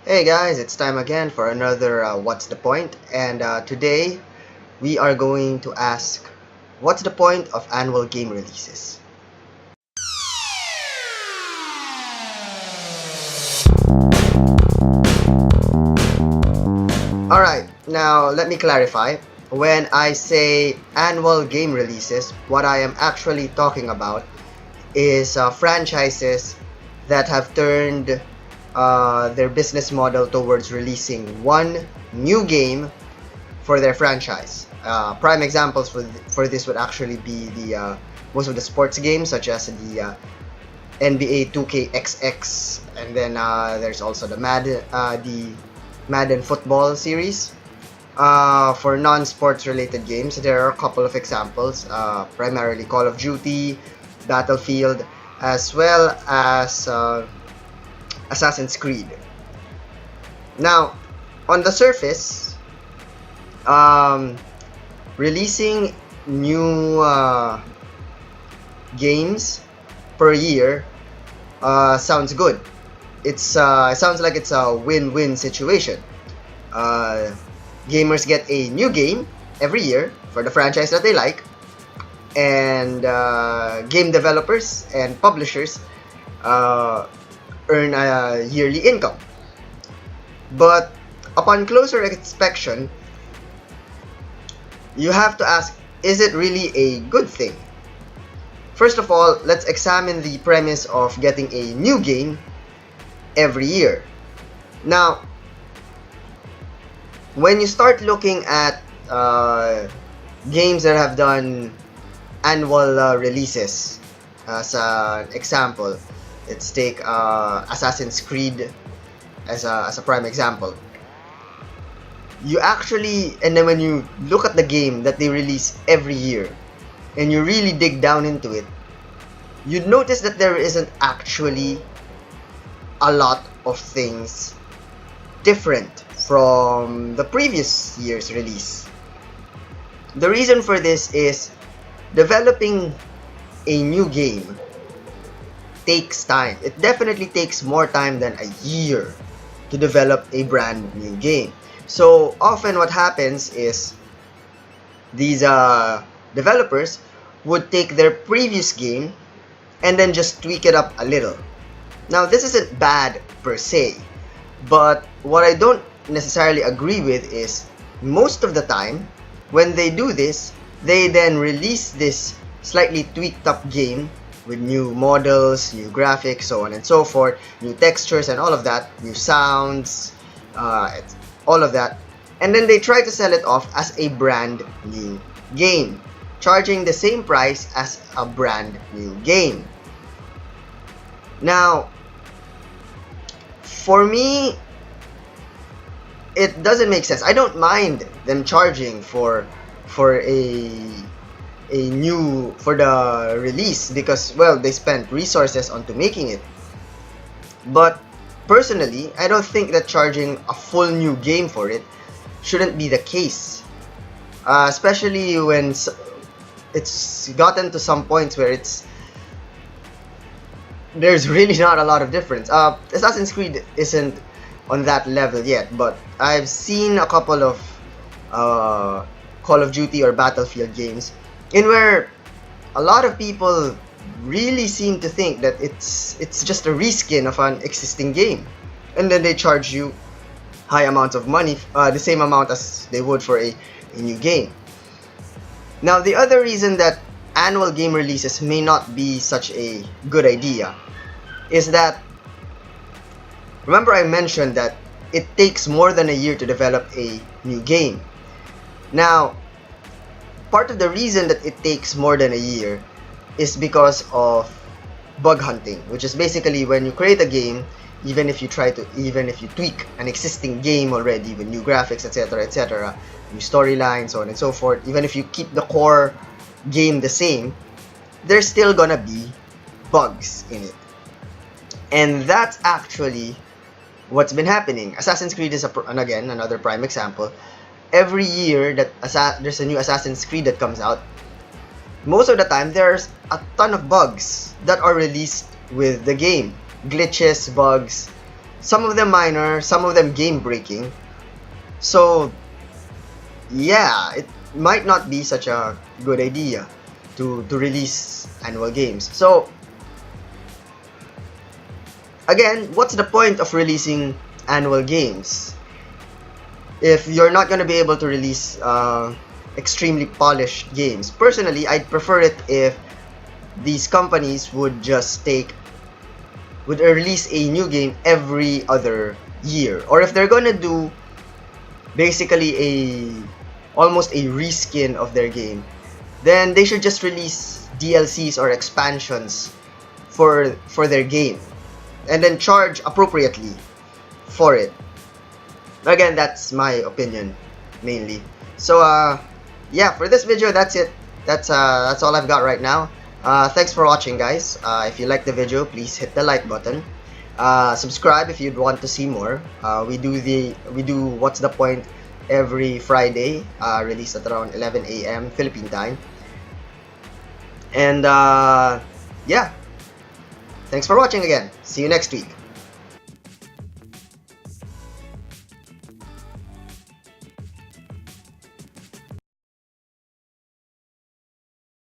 Hey guys, it's time again for another What's the Point? And today we are going to ask, what's the point of annual game releases? Alright, now let me clarify. When I say annual game releases, what I am actually talking about is franchises that have turned their business model towards releasing one new game for their franchise. Prime examples for this would actually be the most of the sports games, such as the NBA 2K XX, and then there's also the Madden football series. For non-sports related games, there are a couple of examples, primarily Call of Duty, Battlefield, as well as Assassin's Creed. Now, on the surface, releasing new games per year sounds good. It sounds like it's a win-win situation. Gamers get a new game every year for the franchise that they like, and game developers and publishers earn a yearly income. But upon closer inspection, you have to ask, is it really a good thing? First of all, let's examine the premise of getting a new game every year. Now, when you start looking at games that have done annual releases, as an example, let's take Assassin's Creed as a prime example. You actually, and then when you look at the game that they release every year, and you really dig down into it, you'd notice that there isn't actually a lot of things different from the previous year's release. The reason for this is developing a new game takes time. It definitely takes more time than a year to develop a brand new game. So often what happens is these developers would take their previous game and then just tweak it up a little. Now, this isn't bad per se, but what I don't necessarily agree with is most of the time when they do this, they then release this slightly tweaked up game with new models, new graphics, so on and so forth, new textures and all of that, new sounds, all of that, and then they try to sell it off as a brand new game, charging the same price as a brand new game. Now, for me, it doesn't make sense. I don't mind them charging for the release because, well, they spent resources onto making it. But personally, I don't think that charging a full new game for it shouldn't be the case, especially when it's gotten to some points where there's really not a lot of difference. Assassin's Creed isn't on that level yet, but I've seen a couple of Call of Duty or Battlefield games in where a lot of people really seem to think that it's just a reskin of an existing game, and then they charge you high amounts of money, the same amount as they would for a new game. Now, the other reason that annual game releases may not be such a good idea is that, remember I mentioned that it takes more than a year to develop a new game. Now, part of the reason that it takes more than a year is because of bug hunting, which is basically when you create a game, even if you tweak an existing game already with new graphics, etc., new storylines, so on and so forth, even if you keep the core game the same, there's still gonna be bugs in it. And that's actually what's been happening. Assassin's Creed is and again, another prime example. Every year that there's a new Assassin's Creed that comes out, most of the time there's a ton of bugs that are released with the game. Glitches, bugs, Some of them minor, some of them game breaking. So yeah, it might not be such a good idea to release annual games. So again, what's the point of releasing annual games if you're not going to be able to release extremely polished games? Personally, I'd prefer it if these companies would release a new game every other year, or if they're gonna do basically almost a reskin of their game, then they should just release DLCs or expansions for their game, and then charge appropriately for it. Again, that's my opinion mainly. So yeah, for this video, that's it. That's all I've got right now. Thanks for watching, guys. If you like the video, please hit the like button. Subscribe if you'd want to see more. We do What's the Point every Friday, released at around 11 a.m. Philippine time. And yeah, thanks for watching again. See you next week.